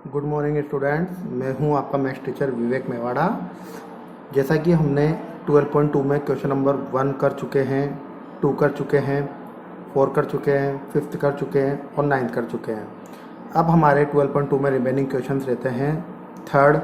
Good morning students, मैं हूं आपका मैथ्स टीचर विवेक मेवाड़ा। जैसा कि हमने 12.2 में क्वेश्चन नंबर 1 कर चुके हैं, 2 कर चुके हैं, 4 कर चुके हैं, 5th कर चुके हैं और 9th कर चुके हैं। अब हमारे 12.2 में रिमेनिंग क्वेश्चंस रहते हैं 3rd,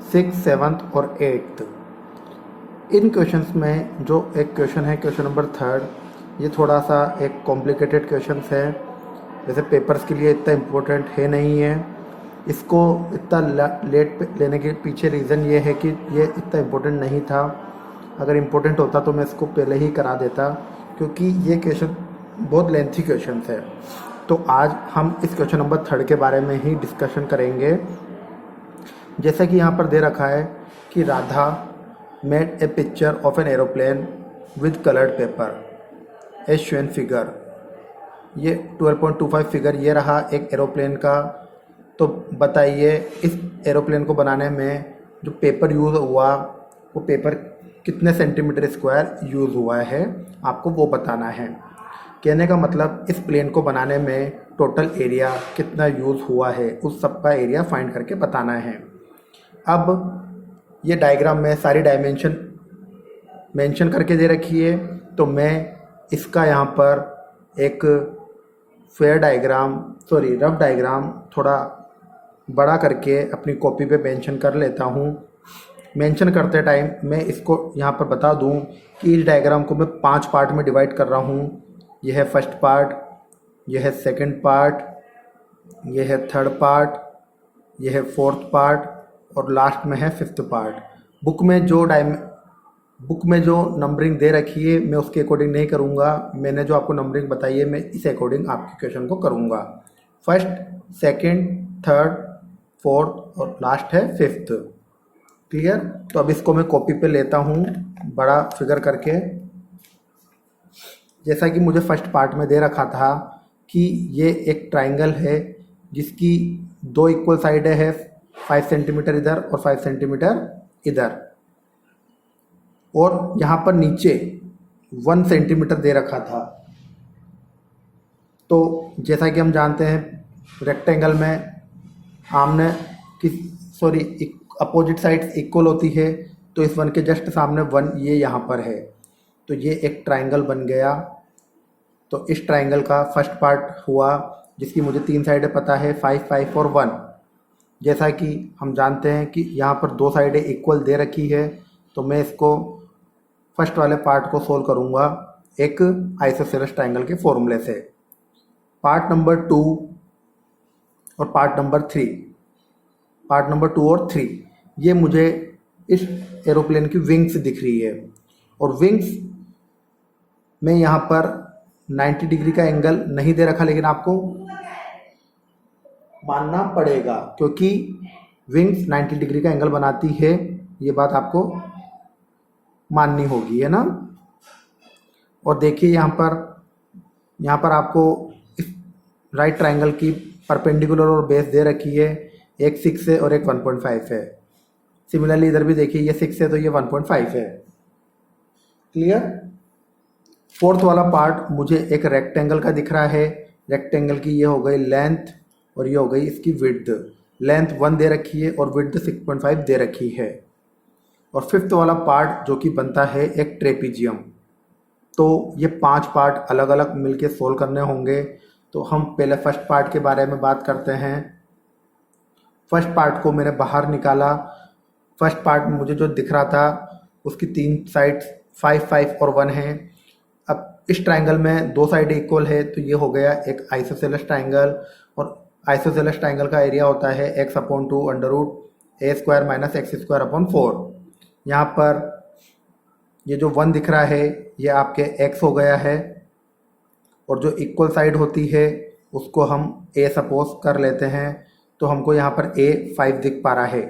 6th, 7th और 8th। इन क्वेश्चंस में जो एक क्वेश्चन है क्वेश्चन नंबर 3rd, ये थोड़ा सा एक कॉम्प्लिकेटेड क्वेश्चन है। वैसे पेपर्स के लिए इतना इम्पोर्टेंट है नहीं है। इसको इतना लेट लेने के पीछे रीज़न ये है कि ये इतना इम्पोर्टेंट नहीं था। अगर इम्पोर्टेंट होता तो मैं इसको पहले ही करा देता, क्योंकि ये क्वेश्चन बहुत लेंथी क्वेश्चन है। तो आज हम इस क्वेश्चन नंबर 3rd के बारे में ही डिस्कशन करेंगे। जैसा कि यहाँ पर दे रखा है कि Radha made a picture of an aeroplane with coloured paper as shown figure. ये 12.25 फिगर ये रहा एक एरोप्लेन का। तो बताइए इस एरोप्लेन को बनाने में जो पेपर यूज़ हुआ वो पेपर कितने सेंटीमीटर स्क्वायर यूज़ हुआ है, आपको वो बताना है। कहने का मतलब इस प्लेन को बनाने में टोटल एरिया कितना यूज़ हुआ है, उस सब का एरिया फाइंड करके बताना है। अब ये डायग्राम में सारी डायमेंशन मेंशन करके दे रखी है, तो मैं इसका यहाँ पर एक रफ डायग्राम थोड़ा बड़ा करके अपनी कॉपी पे मेंशन कर लेता हूँ। मेंशन करते टाइम मैं इसको यहाँ पर बता दूँ कि इस डायग्राम को मैं 5 पार्ट में डिवाइड कर रहा हूँ। यह है फर्स्ट पार्ट, यह है सेकंड पार्ट, यह है थर्ड पार्ट, यह है फोर्थ पार्ट और लास्ट में है 5th पार्ट। बुक में जो नंबरिंग दे रखी है मैं उसके अकॉर्डिंग नहीं करूँगा। मैंने जो आपको नंबरिंग बताई है मैं इस अकॉर्डिंग आपके क्वेश्चन को करूँगा। फर्स्ट, सेकंड, थर्ड, फोर्थ और लास्ट है 5th। क्लियर? तो अब इसको मैं कॉपी पे लेता हूँ बड़ा फिगर करके। जैसा कि मुझे फर्स्ट पार्ट में दे रखा था कि ये एक ट्राइंगल है जिसकी 2 इक्वल साइडें है, 5 सेंटीमीटर इधर और 5 सेंटीमीटर इधर, और यहाँ पर नीचे 1 सेंटीमीटर दे रखा था। तो जैसा कि हम जानते हैं रेक्टेंगल में अपोजिट साइड्स इक्वल होती है, तो इस 1 के जस्ट सामने 1 ये यहाँ पर है, तो ये एक ट्राइंगल बन गया। तो इस ट्राइंगल का फर्स्ट पार्ट हुआ जिसकी मुझे 3 साइडें पता है, 5, 5 और 1। जैसा कि हम जानते हैं कि यहाँ पर 2 साइडें इक्वल दे रखी है, तो मैं इसको फर्स्ट वाले पार्ट को सोल्व करूँगा एक आइसोसेलेस ट्राइंगल के फॉर्मूले से। पार्ट नंबर 2 और पार्ट नंबर 3, पार्ट नंबर 2 और 3, ये मुझे इस एरोप्लेन की विंग्स दिख रही है। और विंग्स में यहाँ पर 90 डिग्री का एंगल नहीं दे रखा, लेकिन आपको मानना पड़ेगा क्योंकि विंग्स 90 डिग्री का एंगल बनाती है। ये बात आपको माननी होगी, है ना। और देखिए यहाँ पर आपको इस राइट ट्राइंगल की परपेंडिकुलर और बेस दे रखी है, एक 6 है और एक 1.5 है। सिमिलरली इधर भी देखिए ये 6 है तो ये 1.5 है। क्लियर? फोर्थ वाला पार्ट मुझे एक रेक्टेंगल का दिख रहा है। रेक्टेंगल की ये हो गई लेंथ और ये हो गई इसकी विड्थ। लेंथ 1 दे रखी है और विड्थ 6.5 दे रखी है। और 5th वाला पार्ट जो कि बनता है एक ट्रेपीजियम। तो ये 5 पार्ट अलग अलग मिलके सोल्व करने होंगे। तो हम पहले फर्स्ट पार्ट के बारे में बात करते हैं। फर्स्ट पार्ट को मैंने बाहर निकाला। फर्स्ट पार्ट में मुझे जो दिख रहा था उसकी 3 साइड्स 5, 5 और 1 है। अब इस ट्राइंगल में 2 साइड इक्वल है, तो ये हो गया एक आइसोसेलेस ट्राइंगल। और आइसोसेलेस ट्राइंगल का एरिया होता है x/2 √a² - x²/4। यहाँ पर ये जो 1 दिख रहा है ये आपके x हो गया है, और जो इक्वल साइड होती है उसको हम a सपोज कर लेते हैं। तो हमको यहाँ पर a 5 दिख पा रहा है।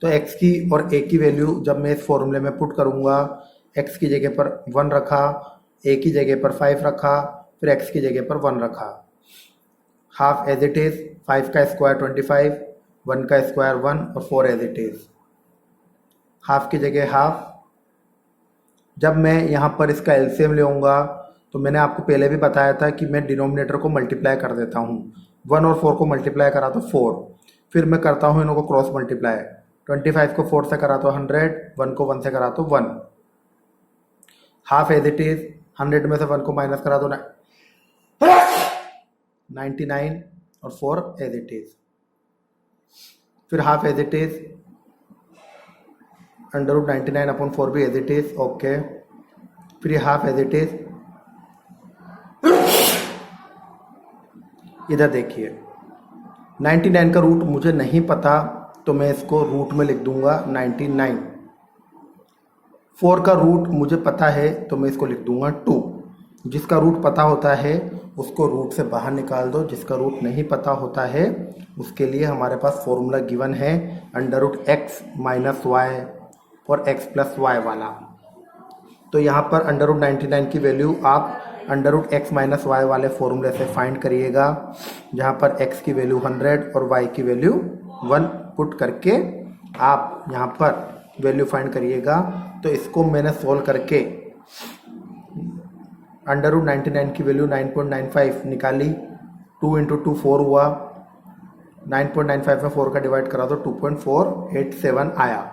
तो x की और a की वैल्यू जब मैं इस फॉर्मूले में पुट करूँगा, x की जगह पर 1 रखा, a की जगह पर 5 रखा, फिर x की जगह पर 1 रखा। हाफ एज इट इज़, 5 का स्क्वायर 25, 1 का स्क्वायर 1 और 4 एज इट इज़। हाफ की जगह हाफ। जब मैं यहाँ पर इसका एलसीएम लेऊंगा तो मैंने आपको पहले भी बताया था कि मैं डिनोमिनेटर को मल्टीप्लाई कर देता हूँ। 1 और 4 को मल्टीप्लाई करा तो 4, फिर मैं करता हूँ इनको क्रॉस मल्टीप्लाई, 25 को 4 से करा तो 100, 1 को 1 से करा तो 1, हाफ एज इट इज, 100 में से 1 को माइनस करा तो 99 और 4 एज इट इज, फिर हाफ एज इट इज, √99/4 भी एज इट इज, ओके, फिर ये हाफ एज इट इज। इधर देखिए 99 का रूट मुझे नहीं पता तो मैं इसको रूट में लिख दूंगा 99, 4 का रूट मुझे पता है तो मैं इसको लिख दूंगा 2। जिसका रूट पता होता है उसको रूट से बाहर निकाल दो, जिसका रूट नहीं पता होता है उसके लिए हमारे पास फॉर्मूला गिवन है √x - y और x + y वाला। तो यहाँ पर √99 की वैल्यू आप √x - y वाले फॉर्मूले से फाइंड करिएगा, जहाँ पर x की वैल्यू 100 और y की वैल्यू 1 पुट करके आप यहाँ पर वैल्यू फाइंड करिएगा। तो इसको मैंने सोल्व करके √99 की वैल्यू 9.95 निकाली, 2 × 2 4 हुआ, 9.95 में 4 का डिवाइड करा तो 2.487 आया।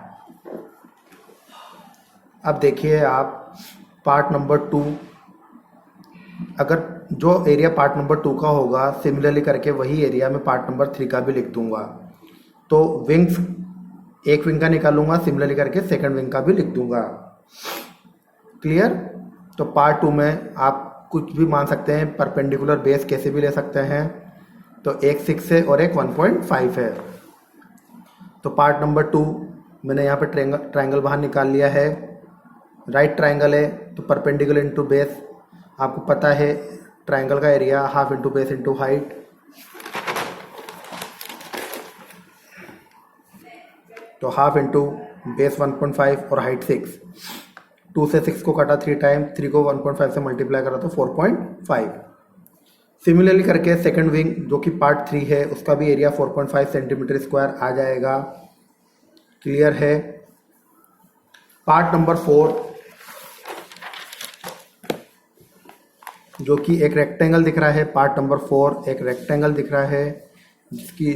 अब देखिए आप पार्ट नंबर 2, अगर जो एरिया पार्ट नंबर 2 का होगा सिमिलरली करके वही एरिया में पार्ट नंबर 3 का भी लिख दूंगा। तो विंग्स एक विंग का निकालूंगा, सिमिलरली करके सेकंड विंग का भी लिख दूंगा। क्लियर? तो पार्ट 2 में आप कुछ भी मान सकते हैं, परपेंडिकुलर बेस कैसे भी ले सकते हैं। तो एक 6 है और एक 1.5 है। तो पार्ट नंबर 2 मैंने यहाँ पे ट्रायंगल बाहर निकाल लिया है, राइट ट्रायंगल है तो परपेंडिकुलर इनटू बेस, आपको पता है ट्रायंगल का area half into base into height. तो हाफ इंटू बेस 1.5 और हाइट 6, 2 से 6 को काटा 3 टाइम, 3 को 1.5 से मल्टीप्लाई करा तो 4.5। सिमिलरली करके सेकंड विंग जो कि पार्ट 3 है उसका भी एरिया 4.5 सेंटीमीटर स्क्वायर आ जाएगा। क्लियर है? पार्ट नंबर 4 जो कि एक रेक्टेंगल दिख रहा है, पार्ट नंबर 4 एक रेक्टेंगल दिख रहा है जिसकी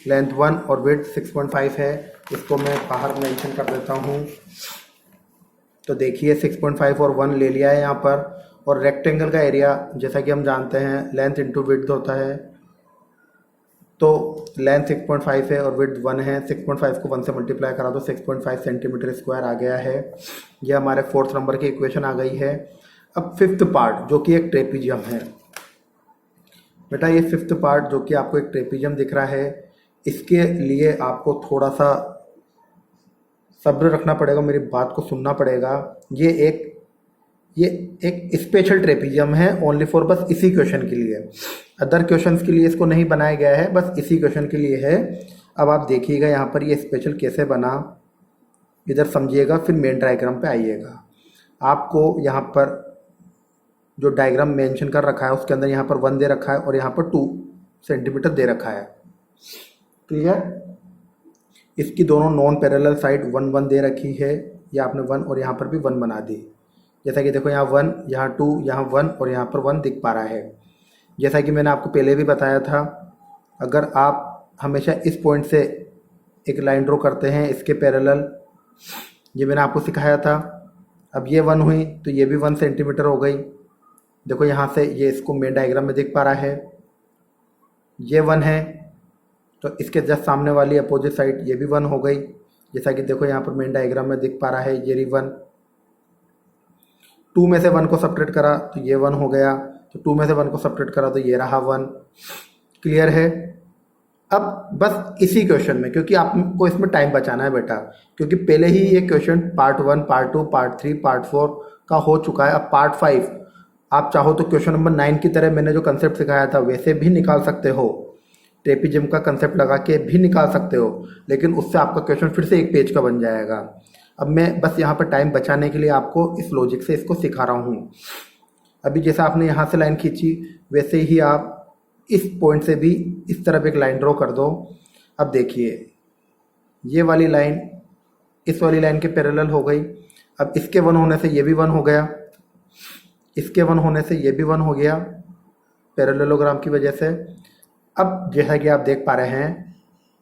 लेंथ 1 और विड्थ 6.5 है। इसको मैं बाहर मेंशन कर देता हूँ। तो देखिए 6.5 और 1 ले लिया है यहाँ पर, और रेक्टेंगल का एरिया जैसा कि हम जानते हैं लेंथ इंटू विड्थ होता है। तो लेंथ 6.5 है और विड्थ 1 है, 6.5 को 1 से मल्टीप्लाई करा तो 6.5 सेंटीमीटर स्क्वायर आ गया है। यह हमारे 4th नंबर की इक्वेशन आ गई है। अब 5th पार्ट जो कि एक ट्रेपीजियम है। बेटा ये 5th पार्ट जो कि आपको एक ट्रेपीजियम दिख रहा है, इसके लिए आपको थोड़ा सा सब्र रखना पड़ेगा, मेरी बात को सुनना पड़ेगा। ये एक स्पेशल ट्रेपीजियम है ओनली फॉर बस इसी क्वेश्चन के लिए, अदर क्वेश्चंस के लिए इसको नहीं बनाया गया है, बस इसी क्वेश्चन के लिए है। अब आप देखिएगा यहाँ पर ये स्पेशल कैसे बना, इधर समझिएगा फिर मेन डायग्राम पे आइएगा। आपको यहाँ पर जो डायग्राम मेंशन कर रखा है उसके अंदर यहाँ पर 1 दे रखा है और यहाँ पर 2 सेंटीमीटर दे रखा है। क्लियर? इसकी दोनों नॉन पैरेलल साइड 1 1 दे रखी है, ये आपने 1 और यहाँ पर भी 1 बना दी। जैसा कि देखो यहाँ 1, यहाँ 2, यहाँ 1 और यहाँ पर 1 दिख पा रहा है। जैसा कि मैंने आपको पहले भी बताया था, अगर आप हमेशा इस पॉइंट से एक लाइन ड्रॉ करते हैं इसके पैरेलल, ये मैंने आपको सिखाया था। अब ये 1 हुई तो ये भी 1 सेंटीमीटर हो गई। देखो यहाँ से ये इसको मेन डायग्राम में दिख पा रहा है, ये 1 है तो इसके जस्ट सामने वाली अपोजिट साइड ये भी 1 हो गई। जैसा कि देखो यहाँ पर मेन डायग्राम में दिख पा रहा है, ये 1। 2 में से 1 को सब्ट्रैक्ट करा तो ये 1 हो गया, तो 2 में से 1 को सब्ट्रैक्ट करा तो ये रहा 1। क्लियर है? अब बस इसी क्वेश्चन में, क्योंकि आपको इसमें टाइम बचाना है बेटा, क्योंकि पहले ही ये question part 1, part 2, part 3, part 4 का हो चुका है। अब पार्ट 5 आप चाहो तो क्वेश्चन नंबर 9 की तरह मैंने जो कंसेप्ट सिखाया था वैसे भी निकाल सकते हो, ट्रेपीजियम का कंसेप्ट लगा के भी निकाल सकते हो, लेकिन उससे आपका क्वेश्चन फिर से एक पेज का बन जाएगा। अब मैं बस यहाँ पर टाइम बचाने के लिए आपको इस लॉजिक से इसको सिखा रहा हूँ। अभी जैसा आपने यहाँ से लाइन खींची वैसे ही आप इस पॉइंट से भी इस तरफ एक लाइन ड्रॉ कर दो। अब देखिए ये वाली लाइन इस वाली लाइन के पैरेलल हो गई। अब इसके 1 होने से ये भी 1 हो गया, इसके 1 होने से ये भी 1 हो गया, पैरेललोग्राम की वजह से। अब जैसा कि आप देख पा रहे हैं,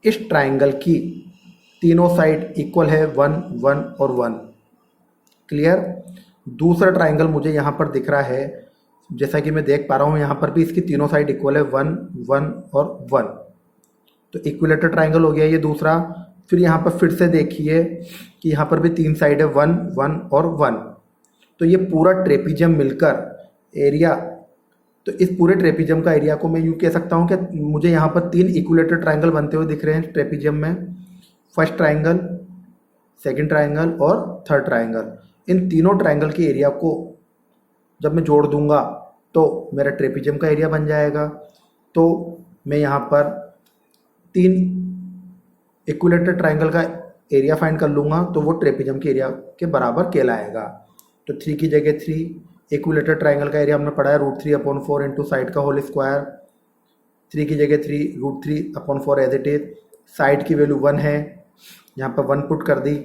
इस ट्राइंगल की तीनों साइड इक्वल है, 1 1 और 1। क्लियर। दूसरा ट्राइंगल मुझे यहाँ पर दिख रहा है, जैसा कि मैं देख पा रहा हूँ यहाँ पर भी इसकी तीनों साइड इक्वल है, 1 1 और 1। तो इक्विलेटर ट्राइंगल हो गया ये दूसरा। फिर यहाँ पर फिर से देखिए कि यहाँ पर भी 3 साइड है, 1 1 और 1। तो ये पूरा ट्रेपीजियम मिलकर एरिया, तो इस पूरे ट्रेपीजियम का एरिया को मैं यूँ कह सकता हूँ कि मुझे यहाँ पर 3 इक्विलेटर ट्राइंगल बनते हुए दिख रहे हैं ट्रेपीजियम में। फर्स्ट ट्राइंगल, सेकंड ट्राइंगल और थर्ड ट्राइंगल। इन तीनों ट्राइंगल के एरिया को जब मैं जोड़ दूंगा तो मेरा ट्रेपीजियम का एरिया बन जाएगा। तो मैं यहाँ पर 3 इक्विलेटर ट्राइंगल का एरिया फाइंड कर लूँगा, तो वो ट्रेपीजियम के एरिया के बराबर कहलाएगा। तो 3 की जगह 3, इक्विलेटर ट्राइंगल का एरिया हमने पढ़ा है √3/4 इंटू साइड का होल स्क्वायर। 3 की जगह 3, √3/4 एज इट इज। साइड की वैल्यू 1 है, यहाँ पर 1 पुट कर दी।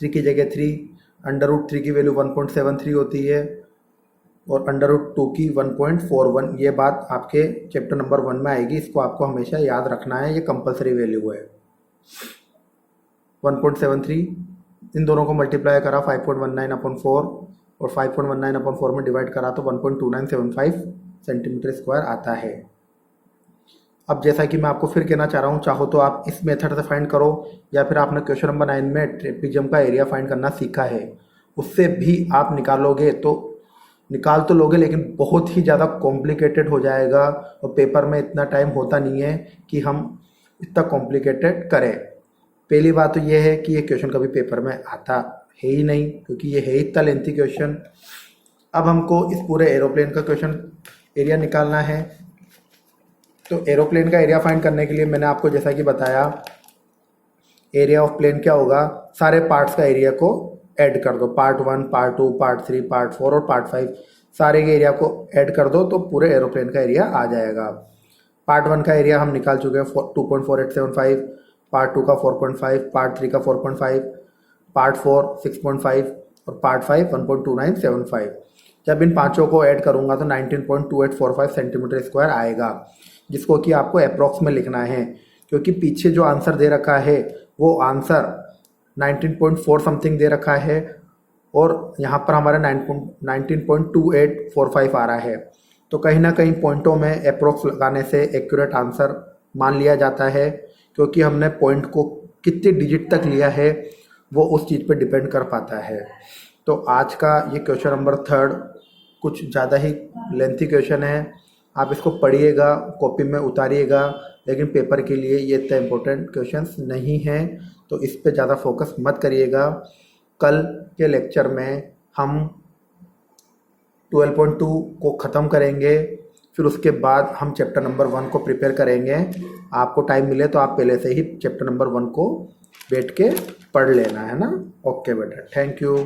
3 की जगह 3, √3 की वैल्यू 1.73 होती है और √2 की 1.41। ये बात आपके चैप्टर नंबर 1 में आएगी, इसको आपको हमेशा याद रखना है, ये कंपलसरी वैल्यू है। 1.73, इन दोनों को मल्टीप्लाई करा 5.19/4 और 5.19/4 में डिवाइड करा तो 1.2975 सेंटीमीटर स्क्वायर आता है। अब जैसा कि मैं आपको फिर कहना चाह रहा हूँ, चाहो तो आप इस मेथड से फाइंड करो, या फिर आपने क्वेश्चन नंबर 9 में ट्रेपीजियम का एरिया फाइंड करना सीखा है, उससे भी आप निकालोगे तो निकाल तो लोगे, लेकिन बहुत ही ज़्यादा कॉम्प्लिकेटेड हो जाएगा और पेपर में इतना टाइम होता नहीं है कि हम इतना कॉम्प्लिकेटेड करें। पहली बात तो ये है कि ये क्वेश्चन कभी पेपर में आता है ही नहीं, क्योंकि ये है ही इतना लेंथी क्वेश्चन। अब हमको इस पूरे एरोप्लेन का क्वेश्चन एरिया निकालना है। तो एरोप्लेन का एरिया फाइंड करने के लिए मैंने आपको जैसा कि बताया, एरिया ऑफ प्लेन क्या होगा, सारे पार्ट्स का एरिया को ऐड कर दो, पार्ट 1, पार्ट 2, पार्ट 3, पार्ट 4 और पार्ट 5, सारे के एरिया को ऐड कर दो तो पूरे एरोप्लेन का एरिया आ जाएगा। पार्ट 1 का एरिया हम निकाल चुके हैं 2.4875, पार्ट 2 का 4.5, पार्ट 3 का 4.5, पार्ट 4 6.5 और पार्ट 5 1.2975। जब इन पांचों को ऐड करूंगा तो 19.2845 सेंटीमीटर स्क्वायर आएगा, जिसको कि आपको अप्रॉक्स में लिखना है, क्योंकि पीछे जो आंसर दे रखा है वो आंसर 19.4 समथिंग दे रखा है और यहाँ पर हमारा 19.2845 आ रहा है। तो कहीं ना कहीं पॉइंटों में अप्रॉक्स लगाने से एक्यूरेट आंसर मान लिया जाता है, क्योंकि हमने पॉइंट को कितनी डिजिट तक लिया है वो उस चीज़ पर डिपेंड कर पाता है। तो आज का ये क्वेश्चन नंबर 3 कुछ ज़्यादा ही लेंथी क्वेश्चन है, आप इसको पढ़िएगा, कॉपी में उतारिएगा, लेकिन पेपर के लिए ये इतना इम्पोर्टेंट क्वेश्चंस नहीं हैं, तो इस पे ज़्यादा फोकस मत करिएगा। कल के लेक्चर में हम 12.2 को ख़त्म करेंगे, फिर उसके बाद हम चैप्टर नंबर 1 को प्रिपेयर करेंगे। आपको टाइम मिले तो आप पहले से ही चैप्टर नंबर 1 को बैठ के पढ़ लेना है ना। ओके बेटा, थैंक यू।